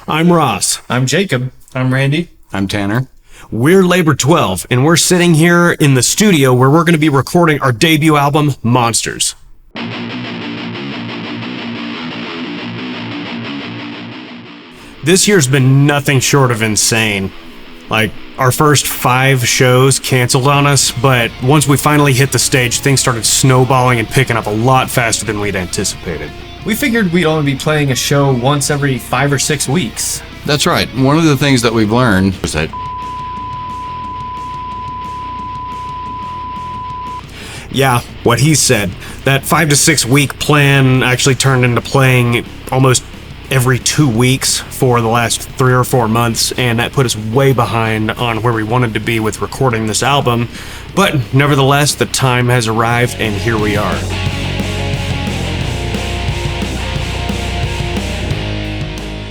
I'm Ross. I'm Jacob. I'm Randy. I'm Tanner. We're LABOR XII, and we're sitting here in the studio where we're going to be recording our debut album, Monsters. This year's been nothing short of insane. Like, our first 5 shows canceled on us, but once we finally hit the stage, things started snowballing and picking up a lot faster than we'd anticipated. We figured we'd only be playing a show once every 5 or 6 weeks. That's right. One of the things that we've learned is that yeah, what he said. That 5 to 6 week plan actually turned into playing almost every 2 weeks for the last 3 or 4 months, and that put us way behind on where we wanted to be with recording this album. But nevertheless, the time has arrived, and here we are.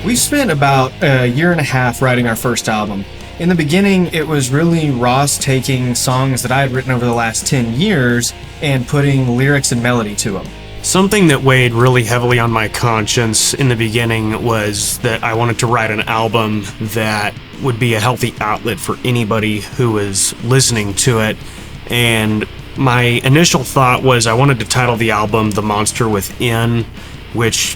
We spent about a year and a half writing our first album. In the beginning, it was really Ross taking songs that I had written over the last 10 years and putting lyrics and melody to them. Something that weighed really heavily on my conscience in the beginning was that I wanted to write an album that would be a healthy outlet for anybody who was listening to it. And my initial thought was I wanted to title the album The Monster Within, which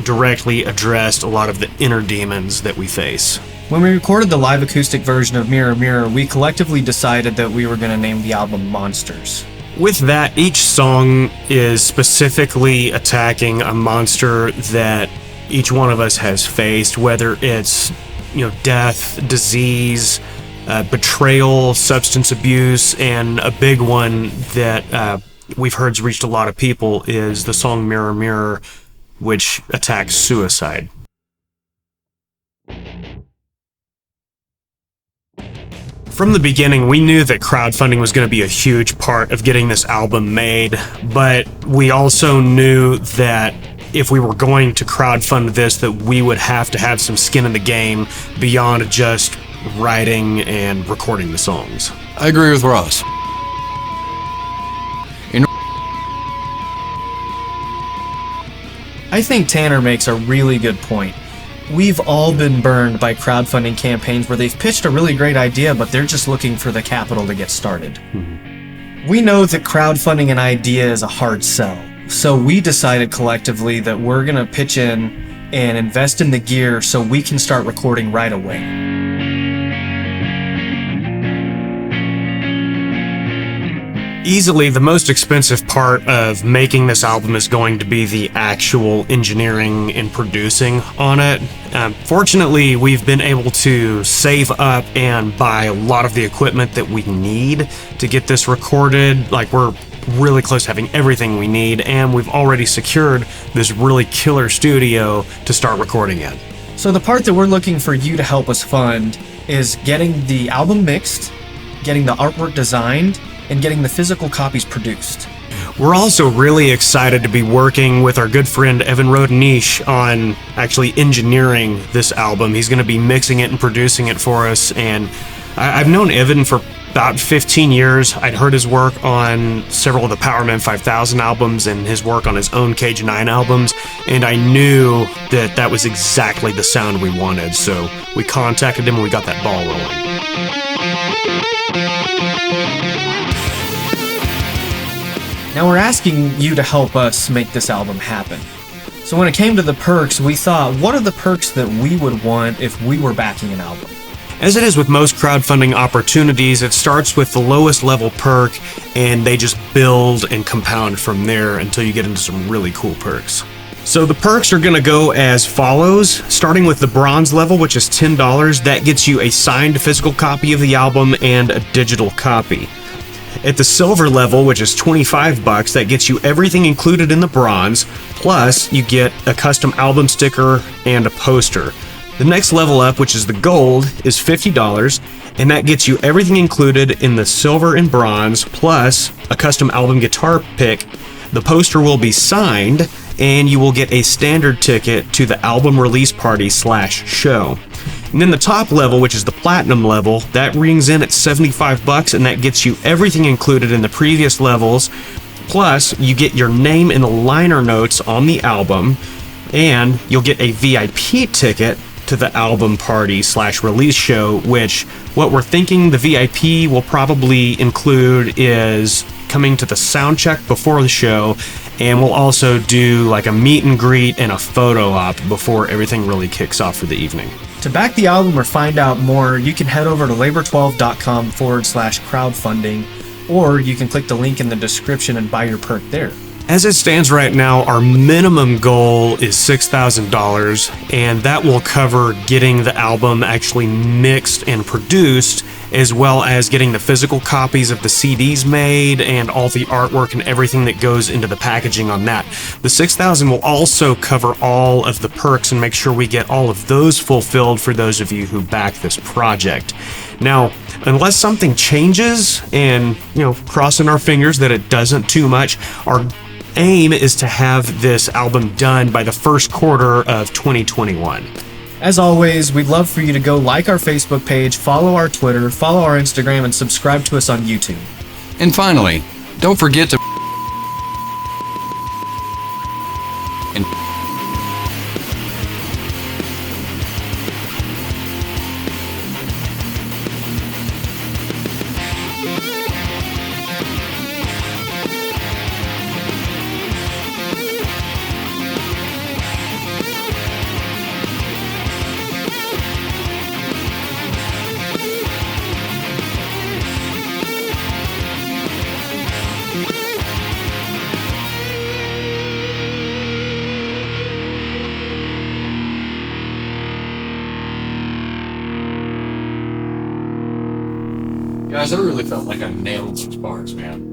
directly addressed a lot of the inner demons that we face. When we recorded the live acoustic version of Mirror Mirror, we collectively decided that we were going to name the album Monsters. With that, each song is specifically attacking a monster that each one of us has faced, whether it's, death, disease, betrayal, substance abuse, and a big one that we've heard's reached a lot of people is the song Mirror Mirror, which attacks suicide. From the beginning, we knew that crowdfunding was going to be a huge part of getting this album made, but we also knew that if we were going to crowdfund this, that we would have to have some skin in the game beyond just writing and recording the songs. I agree with Ross. I think Tanner makes a really good point. We've all been burned by crowdfunding campaigns where they've pitched a really great idea, but they're just looking for the capital to get started. We know that crowdfunding an idea is a hard sell, so we decided collectively that we're going to pitch in and invest in the gear so we can start recording right away. Easily, the most expensive part of making this album is going to be the actual engineering and producing on it. Fortunately, we've been able to save up and buy a lot of the equipment that we need to get this recorded. Like, we're really close to having everything we need, and we've already secured this really killer studio to start recording in. So the part that we're looking for you to help us fund is getting the album mixed, getting the artwork designed, and getting the physical copies produced. We're also really excited to be working with our good friend Evan Rodeniche on actually engineering this album. He's going to be mixing it and producing it for us, and I've known Evan for about 15 years. I'd heard his work on several of the Powerman 5000 albums and his work on his own Cage 9 albums, and I knew that that was exactly the sound we wanted, so we contacted him and we got that ball rolling. Now we're asking you to help us make this album happen. So when it came to the perks, we thought, what are the perks that we would want if we were backing an album? As it is with most crowdfunding opportunities, it starts with the lowest level perk, and they just build and compound from there until you get into some really cool perks. So the perks are going to go as follows, starting with the bronze level, which is $10. That gets you a signed physical copy of the album and a digital copy. At the silver level, which is $25, that gets you everything included in the bronze, plus you get a custom album sticker and a poster. The next level up, which is the gold, is $50, and that gets you everything included in the silver and bronze, plus a custom album guitar pick. The poster will be signed, and you will get a standard ticket to the album release party /show. And then the top level, which is the platinum level, that rings in at $75, and that gets you everything included in the previous levels. Plus, you get your name in the liner notes on the album, and you'll get a VIP ticket to the album party / release show, which what we're thinking the VIP will probably include is coming to the sound check before the show, and we'll also do like a meet and greet and a photo op before everything really kicks off for the evening. To back the album or find out more, you can head over to labor12.com/crowdfunding, or you can click the link in the description and buy your perk there. As it stands right now, our minimum goal is $6,000, and that will cover getting the album actually mixed and produced, as well as getting the physical copies of the CDs made and all the artwork and everything that goes into the packaging on that. The $6,000 will also cover all of the perks and make sure we get all of those fulfilled for those of you who back this project. Now, unless something changes, and crossing our fingers that it doesn't too much, our aim is to have this album done by the first quarter of 2021. As always, we'd love for you to go like our Facebook page, follow our Twitter, follow our Instagram, and subscribe to us on YouTube. And finally, don't forget to Guys, I really felt like I nailed some bars, man.